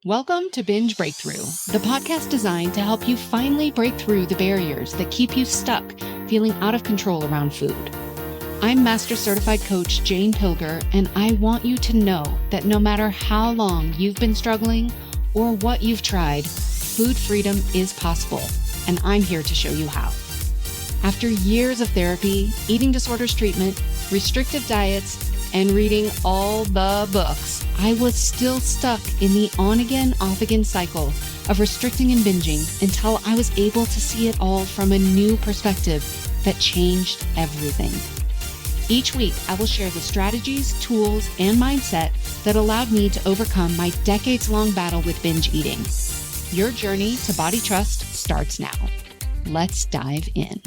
Welcome to Binge Breakthrough, the podcast designed to help you finally break through the barriers that keep you stuck feeling out of control around food. I'm Master Certified Coach Jane Pilger, and I want you to know that no matter how long you've been struggling or what you've tried, food freedom is possible, and I'm here to show you how. After years of therapy, eating disorders treatment, restrictive diets, and reading all the books, I was still stuck in the on-again, off-again cycle of restricting and binging until I was able to see it all from a new perspective that changed everything. Each week, I will share the strategies, tools, and mindset that allowed me to overcome my decades-long battle with binge eating. Your journey to body trust starts now. Let's dive in.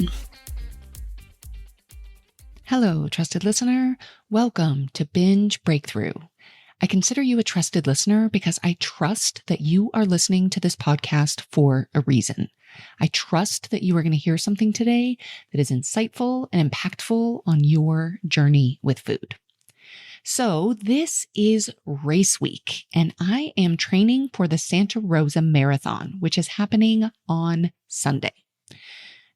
Hello, trusted listener. Welcome to Binge Breakthrough. I consider you a trusted listener because I trust that you are listening to this podcast for a reason. I trust that you are going to hear something today that is insightful and impactful on your journey with food. So this is race week, and I am training for the Santa Rosa Marathon, which is happening on Sunday.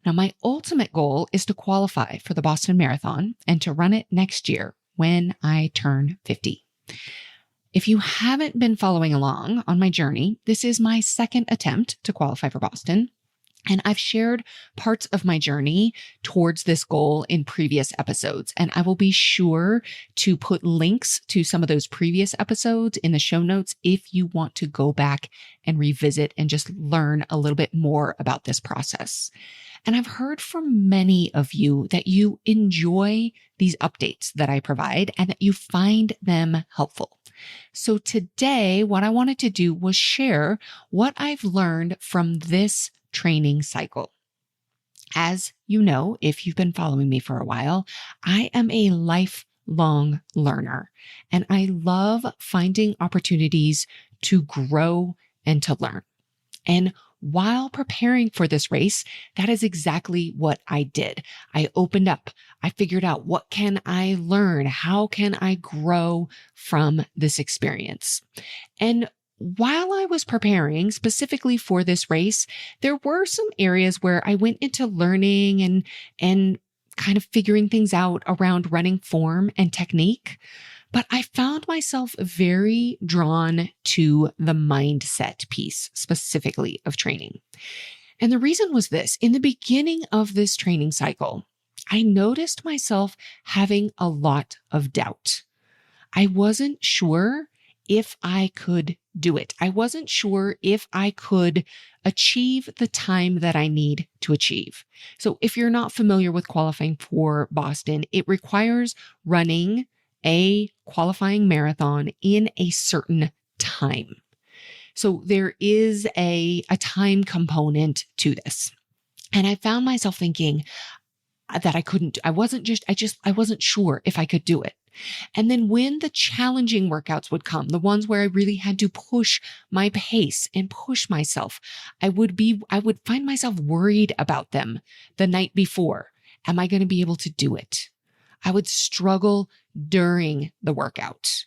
Now, my ultimate goal is to qualify for the Boston Marathon and to run it next year when I turn 50. If you haven't been following along on my journey, this is my second attempt to qualify for Boston. And I've shared parts of my journey towards this goal in previous episodes. And I will be sure to put links to some of those previous episodes in the show notes if you want to go back and revisit and just learn a little bit more about this process. And I've heard from many of you that you enjoy these updates that I provide and that you find them helpful. So today, what I wanted to do was share what I've learned from this training cycle. As you know, if you've been following me for a while, I am a lifelong learner, and I love finding opportunities to grow and to learn. And while preparing for this race, that is exactly what I did. I opened up. I figured out, what can I learn? How can I grow from this experience? And while I was preparing specifically for this race, there were some areas where I went into learning and kind of figuring things out around running form and technique. But I found myself very drawn to the mindset piece, specifically of training. And the reason was this: in the beginning of this training cycle, I noticed myself having a lot of doubt. I wasn't sure if I could do it. I wasn't sure if I could achieve the time that I need to achieve. So if you're not familiar with qualifying for Boston, it requires running a qualifying marathon in a certain time. So there is a time component to this. And I found myself thinking that I wasn't sure if I could do it. And then when the challenging workouts would come, the ones where I really had to push my pace and push myself, I would find myself worried about them the night before. Am I going to be able to do it? I would struggle during the workout.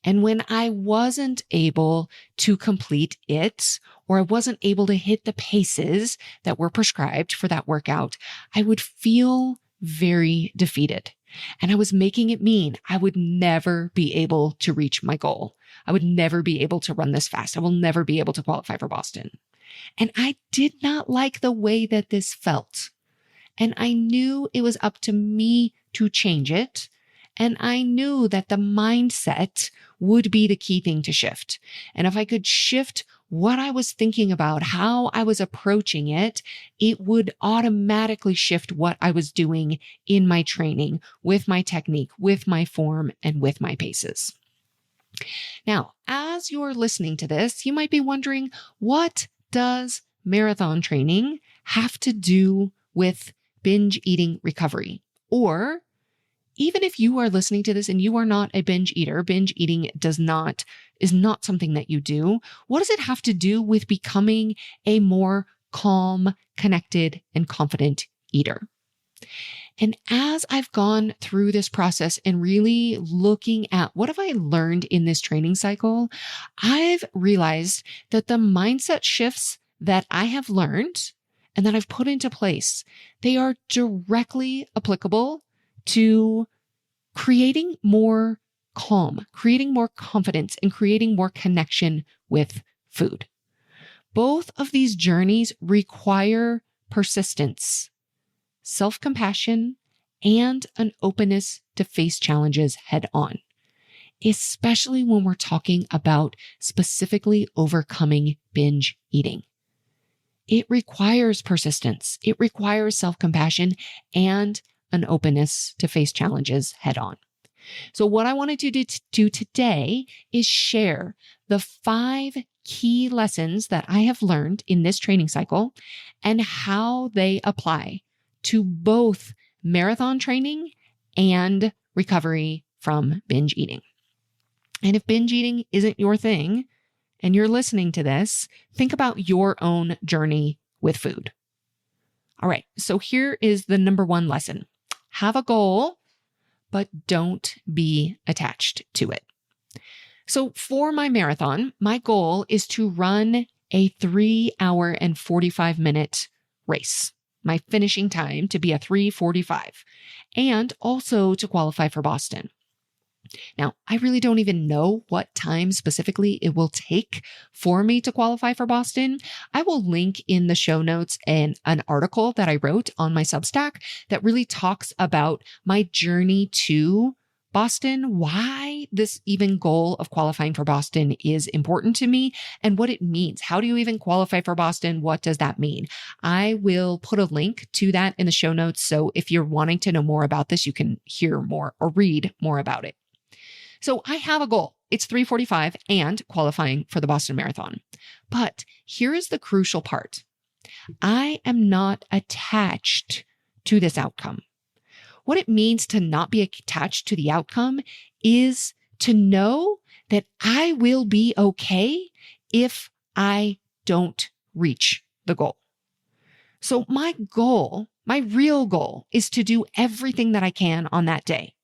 And when I wasn't able to complete it, or I wasn't able to hit the paces that were prescribed for that workout, I would feel very defeated. And I was making it mean I would never be able to reach my goal. I would never be able to run this fast. I will never be able to qualify for Boston. And I did not like the way that this felt. And I knew it was up to me to change it. And I knew that the mindset would be the key thing to shift. And if I could shift what I was thinking about, how I was approaching it, it would automatically shift what I was doing in my training, with my technique, with my form, and with my paces. Now, as you're listening to this, you might be wondering, what does marathon training have to do with binge eating recovery? Or even if you are listening to this and you are not a binge eater, binge eating is not something that you do. What does it have to do with becoming a more calm, connected, and confident eater? And as I've gone through this process and really looking at what have I learned in this training cycle, I've realized that the mindset shifts that I have learned and that I've put into place, they are directly applicable to creating more calm, creating more confidence, and creating more connection with food. Both of these journeys require persistence, self-compassion, and an openness to face challenges head on, especially when we're talking about specifically overcoming binge eating. It requires persistence. It requires self-compassion and an openness to face challenges head on. So what I wanted to do today is share the 5 key lessons that I have learned in this training cycle and how they apply to both marathon training and recovery from binge eating. And if binge eating isn't your thing and you're listening to this, think about your own journey with food. All right, so here is the number 1 lesson. Have a goal, but don't be attached to it. So for my marathon, my goal is to run a 3-hour and 45-minute race. My finishing time to be a 3:45 and also to qualify for Boston. Now, I really don't even know what time specifically it will take for me to qualify for Boston. I will link in the show notes an article that I wrote on my Substack that really talks about my journey to Boston, why this even goal of qualifying for Boston is important to me and what it means. How do you even qualify for Boston? What does that mean? I will put a link to that in the show notes. So if you're wanting to know more about this, you can hear more or read more about it. So I have a goal. It's 3:45 and qualifying for the Boston Marathon. But here is the crucial part. I am not attached to this outcome. What it means to not be attached to the outcome is to know that I will be okay if I don't reach the goal. So my goal, my real goal, is to do everything that I can on that day,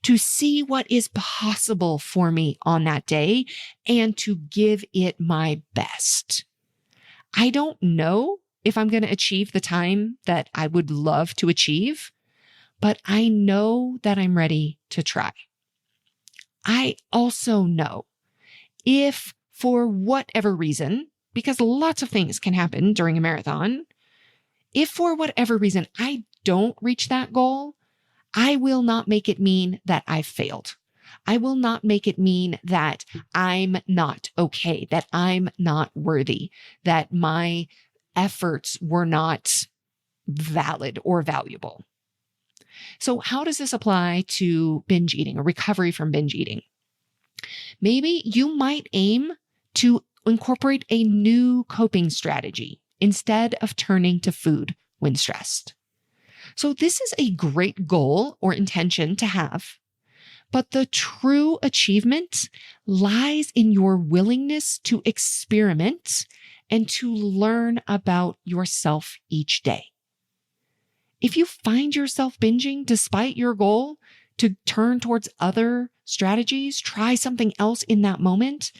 to see what is possible for me on that day and to give it my best. I don't know if I'm going to achieve the time that I would love to achieve, but I know that I'm ready to try. I also know if for whatever reason, because lots of things can happen during a marathon, if for whatever reason I don't reach that goal, I will not make it mean that I failed. I will not make it mean that I'm not okay, that I'm not worthy, that my efforts were not valid or valuable. So how does this apply to binge eating or recovery from binge eating? Maybe you might aim to incorporate a new coping strategy instead of turning to food when stressed. So this is a great goal or intention to have, but the true achievement lies in your willingness to experiment and to learn about yourself each day. If you find yourself binging despite your goal to turn towards other strategies, try something else in that moment,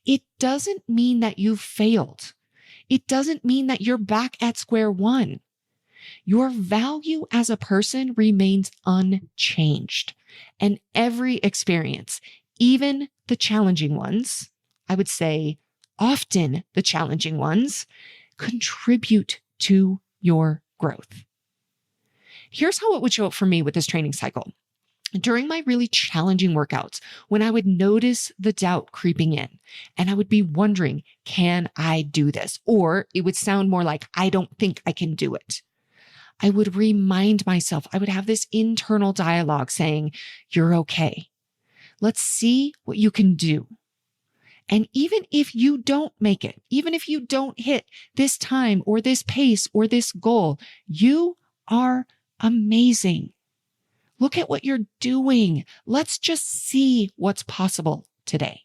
it doesn't mean that you've failed. It doesn't mean that you're back at square one. Your value as a person remains unchanged. And every experience, even the challenging ones, I would say often the challenging ones, contribute to your growth. Here's how it would show up for me with this training cycle. During my really challenging workouts, when I would notice the doubt creeping in and I would be wondering, can I do this? Or it would sound more like, I don't think I can do it. I would remind myself, I would have this internal dialogue saying, you're okay. Let's see what you can do. And even if you don't make it, even if you don't hit this time or this pace or this goal, you are amazing. Look at what you're doing. Let's just see what's possible today.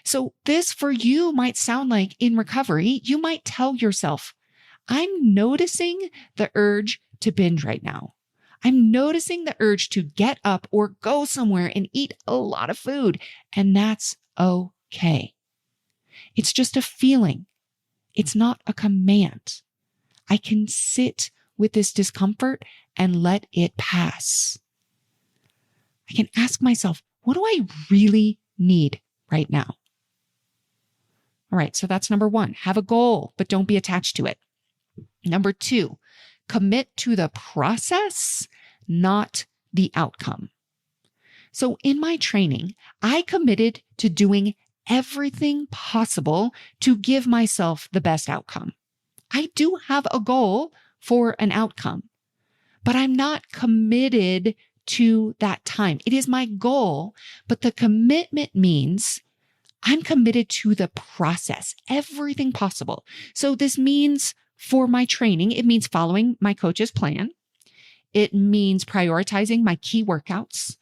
So this for you might sound like in recovery, you might tell yourself, I'm noticing the urge to binge right now. I'm noticing the urge to get up or go somewhere and eat a lot of food, and that's okay. It's just a feeling. It's not a command. I can sit with this discomfort and let it pass. I can ask myself, what do I really need right now? All right, so that's number one. Have a goal, but don't be attached to it. Number two, commit to the process, not the outcome. So in my training, I committed to doing everything possible to give myself the best outcome. I do have a goal for an outcome, but I'm not committed to that time. It is my goal, but the commitment means I'm committed to the process, everything possible. So this means for my training, it means following my coach's plan. It means prioritizing my key workouts.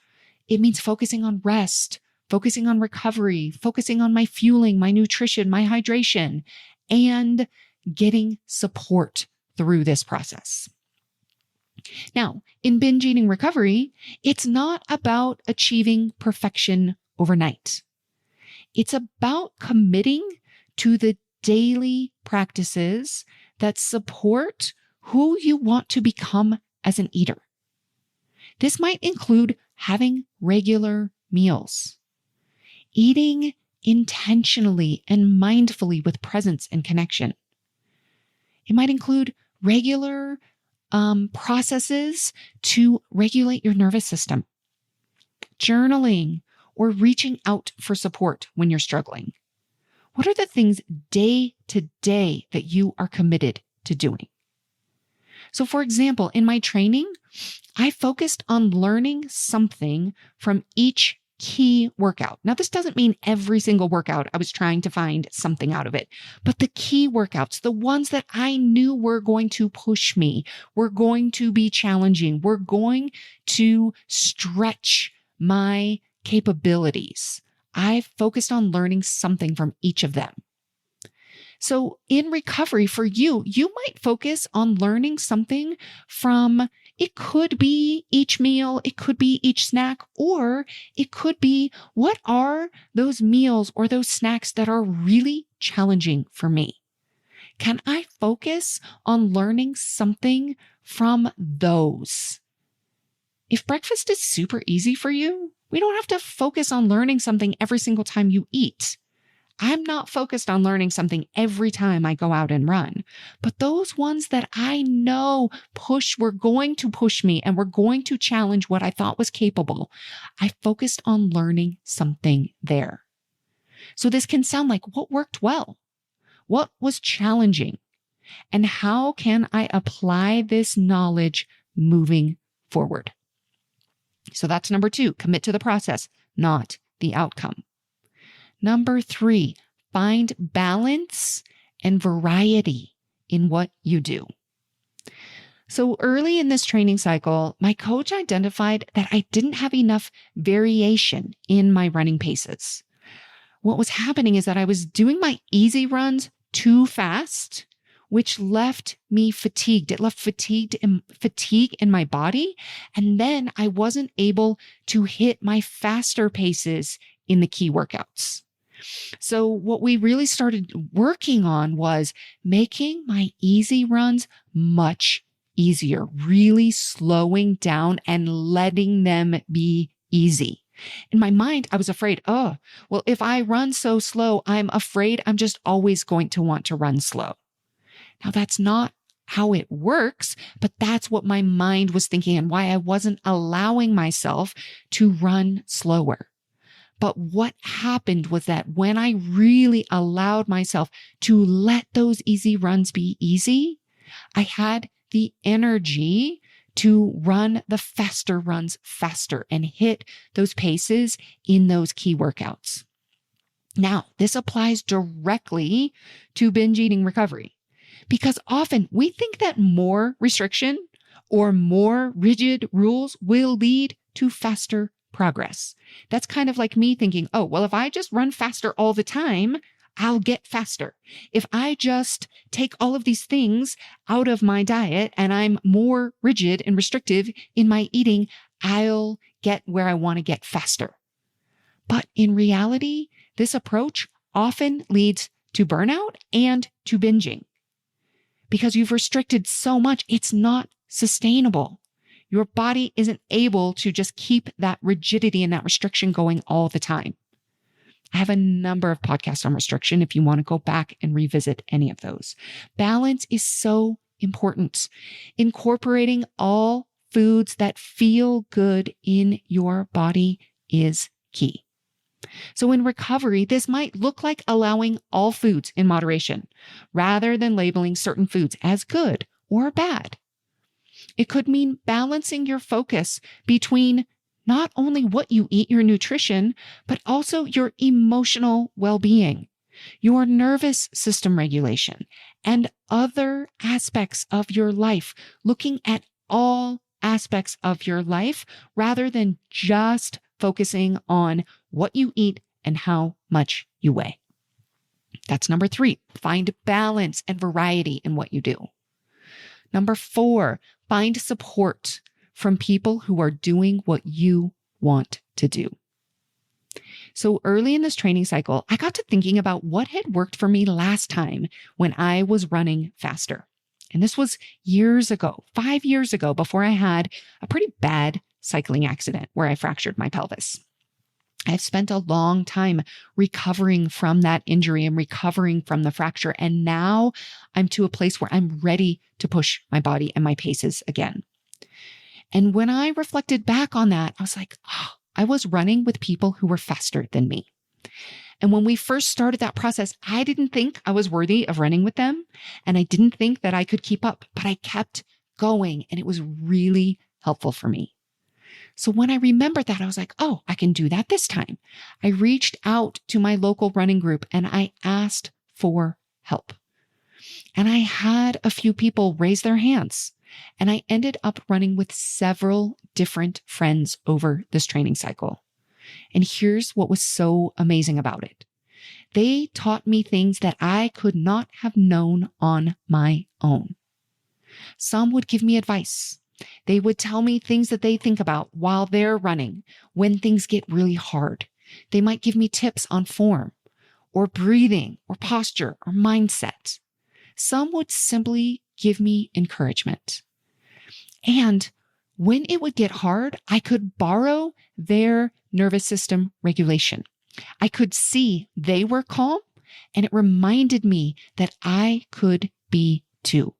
It means focusing on rest, focusing on recovery, focusing on my fueling, my nutrition, my hydration, and getting support through this process. Now, in binge eating recovery, it's not about achieving perfection overnight. It's about committing to the daily practices that support who you want to become as an eater. This might include having regular meals, eating intentionally and mindfully with presence and connection. It might include regular processes to regulate your nervous system, journaling, or reaching out for support when you're struggling. What are the things day to day that you are committed to doing? So for example, in my training, I focused on learning something from each key workout. Now, this doesn't mean every single workout I was trying to find something out of it, but the key workouts, the ones that I knew were going to push me, were going to be challenging, were going to stretch my capabilities. I focused on learning something from each of them. So in recovery for you, you might focus on learning something from, it could be each meal, it could be each snack, or it could be what are those meals or those snacks that are really challenging for me? Can I focus on learning something from those? If breakfast is super easy for you, we don't have to focus on learning something every single time you eat. I'm not focused on learning something every time I go out and run, but those ones that I know were going to push me and were going to challenge what I thought was capable, I focused on learning something there. So this can sound like what worked well, what was challenging, and how can I apply this knowledge moving forward? So that's number two, commit to the process, not the outcome. Number three, find balance and variety in what you do. So early in this training cycle, my coach identified that I didn't have enough variation in my running paces. What was happening is that I was doing my easy runs too fast, which left me fatigued. It left fatigue in my body. And then I wasn't able to hit my faster paces in the key workouts. So what we really started working on was making my easy runs much easier, really slowing down and letting them be easy. In my mind, I was afraid, if I run so slow, I'm afraid I'm just always going to want to run slow. Now, that's not how it works, but that's what my mind was thinking and why I wasn't allowing myself to run slower. But what happened was that when I really allowed myself to let those easy runs be easy, I had the energy to run the faster runs faster and hit those paces in those key workouts. Now, this applies directly to binge eating recovery because often we think that more restriction or more rigid rules will lead to faster progress. That's kind of like me thinking, if I just run faster all the time, I'll get faster. If I just take all of these things out of my diet and I'm more rigid and restrictive in my eating, I'll get where I want to get faster. But in reality, this approach often leads to burnout and to binging because you've restricted so much, it's not sustainable. Your body isn't able to just keep that rigidity and that restriction going all the time. I have a number of podcasts on restriction if you want to go back and revisit any of those. Balance is so important. Incorporating all foods that feel good in your body is key. So in recovery, this might look like allowing all foods in moderation rather than labeling certain foods as good or bad. It could mean balancing your focus between not only what you eat, your nutrition, but also your emotional well-being, your nervous system regulation, and other aspects of your life, looking at all aspects of your life rather than just focusing on what you eat and how much you weigh. That's number 3. Find balance and variety in what you do. Number 4, find support from people who are doing what you want to do. So early in this training cycle, I got to thinking about what had worked for me last time when I was running faster. And this was years ago, 5 years ago, before I had a pretty bad cycling accident where I fractured my pelvis. I've spent a long time recovering from that injury and recovering from the fracture. And now I'm to a place where I'm ready to push my body and my paces again. And when I reflected back on that, I was like, oh, I was running with people who were faster than me. And when we first started that process, I didn't think I was worthy of running with them. And I didn't think that I could keep up, but I kept going and it was really helpful for me. So when I remembered that, I was like, oh, I can do that this time. I reached out to my local running group and I asked for help. And I had a few people raise their hands. And I ended up running with several different friends over this training cycle. And here's what was so amazing about it. They taught me things that I could not have known on my own. Some would give me advice. They would tell me things that they think about while they're running when things get really hard. They might give me tips on form or breathing or posture or mindset. Some would simply give me encouragement. And when it would get hard, I could borrow their nervous system regulation. I could see they were calm and it reminded me that I could be too.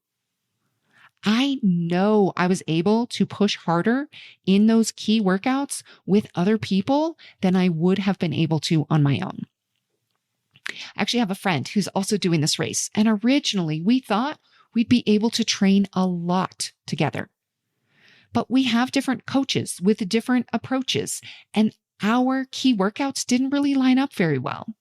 I know I was able to push harder in those key workouts with other people than I would have been able to on my own. I actually have a friend who's also doing this race. And originally we thought we'd be able to train a lot together. But we have different coaches with different approaches and our key workouts didn't really line up very well.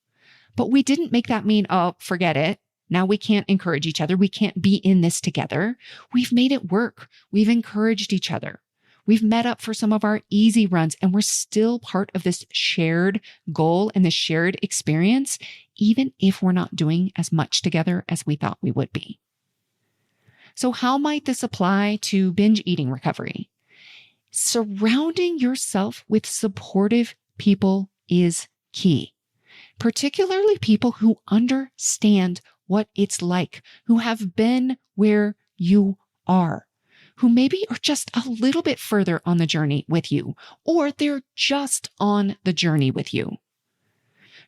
But we didn't make that mean, oh, forget it. Now we can't encourage each other. We can't be in this together. We've made it work. We've encouraged each other. We've met up for some of our easy runs and we're still part of this shared goal and this shared experience, even if we're not doing as much together as we thought we would be. So how might this apply to binge eating recovery? Surrounding yourself with supportive people is key, particularly people who understand what it's like, who have been where you are, who maybe are just a little bit further on the journey with you, or they're just on the journey with you.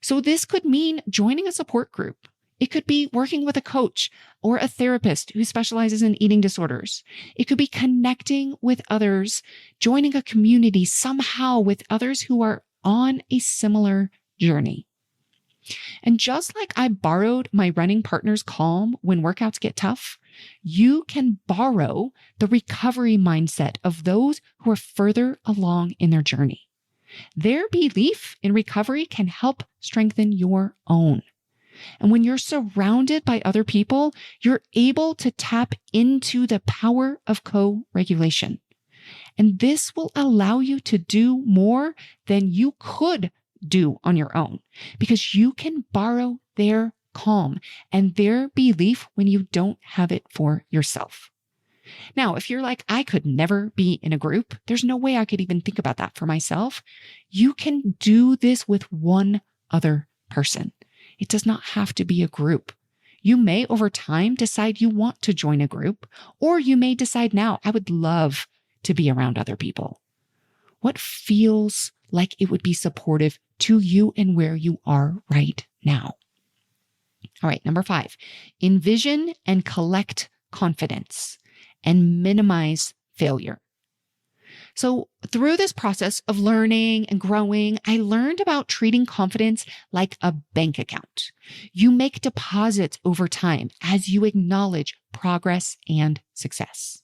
So this could mean joining a support group. It could be working with a coach or a therapist who specializes in eating disorders. It could be connecting with others, joining a community somehow with others who are on a similar journey. And just like I borrowed my running partner's calm when workouts get tough, you can borrow the recovery mindset of those who are further along in their journey. Their belief in recovery can help strengthen your own. And when you're surrounded by other people, you're able to tap into the power of co-regulation. And this will allow you to do more than you could do on your own because you can borrow their calm and their belief when you don't have it for yourself. Now, if you're like, I could never be in a group, there's no way I could even think about that for myself. You can do this with one other person. It does not have to be a group. You may over time decide you want to join a group, or you may decide now, I would love to be around other people. What feels like it would be supportive to you and where you are right now? All right, number 5, envision and collect confidence and minimize failure. So through this process of learning and growing, I learned about treating confidence like a bank account. You make deposits over time as you acknowledge progress and success.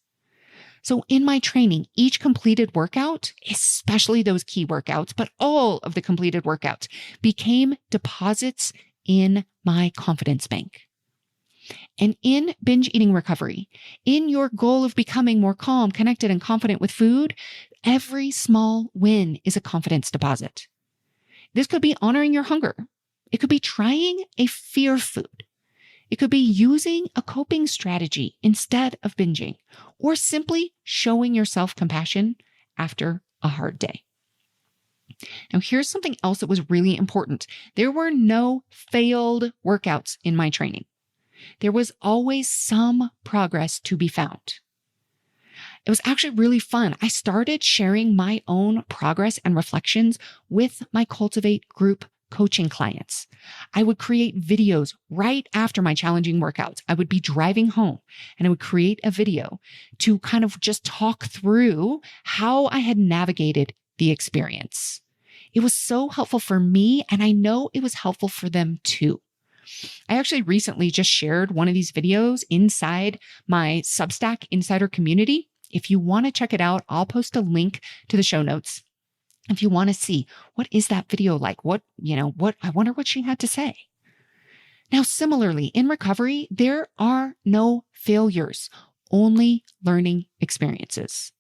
So in my training, each completed workout, especially those key workouts, but all of the completed workouts became deposits in my confidence bank. And in binge eating recovery, in your goal of becoming more calm, connected, and confident with food, every small win is a confidence deposit. This could be honoring your hunger. It could be trying a fear food. It could be using a coping strategy instead of binging, or simply showing yourself compassion after a hard day. Now, here's something else that was really important. There were no failed workouts in my training. There was always some progress to be found. It was actually really fun. I started sharing my own progress and reflections with my Cultivate group coaching clients. I would create videos right after my challenging workouts. I would be driving home and I would create a video to kind of just talk through how I had navigated the experience. It was so helpful for me, and I know it was helpful for them too. I actually recently just shared one of these videos inside my Substack Insider community. If you want to check it out, I'll post a link to the show notes. If you want to see what is that video like, I wonder what she had to say. Now, similarly, in recovery, there are no failures, only learning experiences.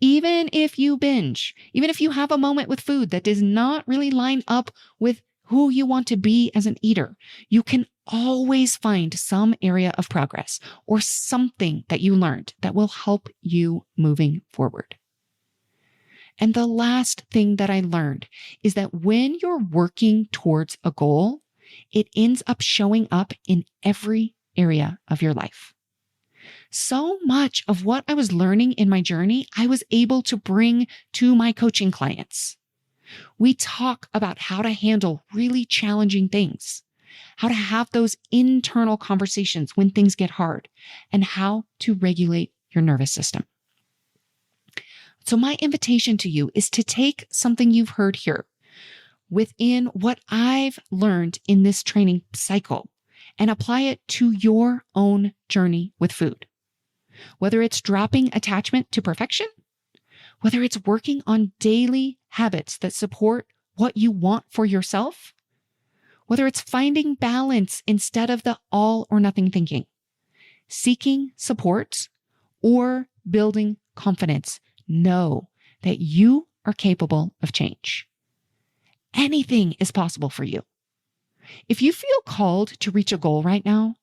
Even if you binge, even if you have a moment with food that does not really line up with who you want to be as an eater, you can always find some area of progress or something that you learned that will help you moving forward. And the last thing that I learned is that when you're working towards a goal, it ends up showing up in every area of your life. So much of what I was learning in my journey, I was able to bring to my coaching clients. We talk about how to handle really challenging things, how to have those internal conversations when things get hard, and how to regulate your nervous system. So my invitation to you is to take something you've heard here within what I've learned in this training cycle and apply it to your own journey with food. Whether it's dropping attachment to perfection, whether it's working on daily habits that support what you want for yourself, whether it's finding balance instead of the all or nothing thinking, seeking support, or building confidence, know that you are capable of change. Anything is possible for you. If you feel called to reach a goal right now,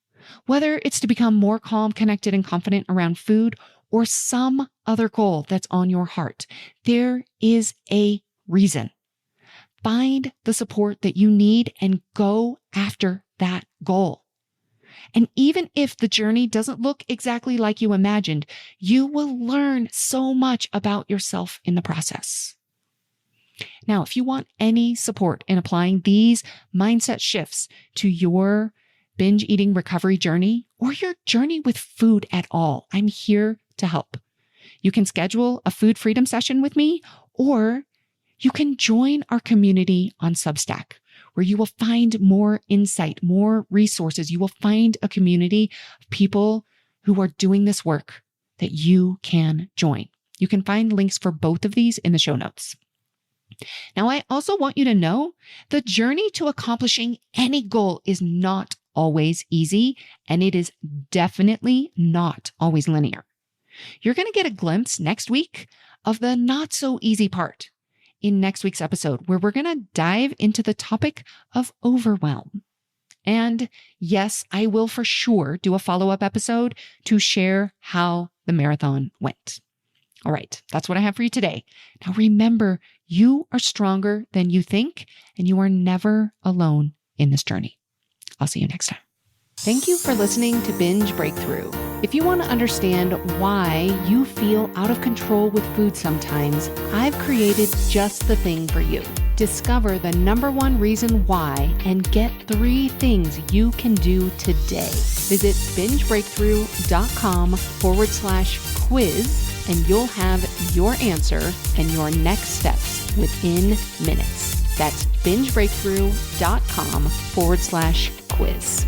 whether it's to become more calm, connected, and confident around food, or some other goal that's on your heart, there is a reason. Find the support that you need and go after that goal. And even if the journey doesn't look exactly like you imagined, you will learn so much about yourself in the process. Now, if you want any support in applying these mindset shifts to your binge eating recovery journey or your journey with food at all, I'm here to help. You can schedule a food freedom session with me, or you can join our community on Substack, where you will find more insight, more resources. You will find a community of people who are doing this work that you can join. You can find links for both of these in the show notes. Now, I also want you to know the journey to accomplishing any goal is not always easy, and it is definitely not always linear. You're going to get a glimpse next week of the not so easy part in next week's episode, where we're going to dive into the topic of overwhelm. And yes, I will for sure do a follow-up episode to share how the marathon went. All right, that's what I have for you today. Now remember, you are stronger than you think, and you are never alone in this journey. I'll see you next time. Thank you for listening to Binge Breakthrough. If you want to understand why you feel out of control with food sometimes, I've created just the thing for you. Discover the number one reason why and get 3 things you can do today. Visit bingebreakthrough.com/quiz and you'll have your answer and your next steps within minutes. That's bingebreakthrough.com/quiz.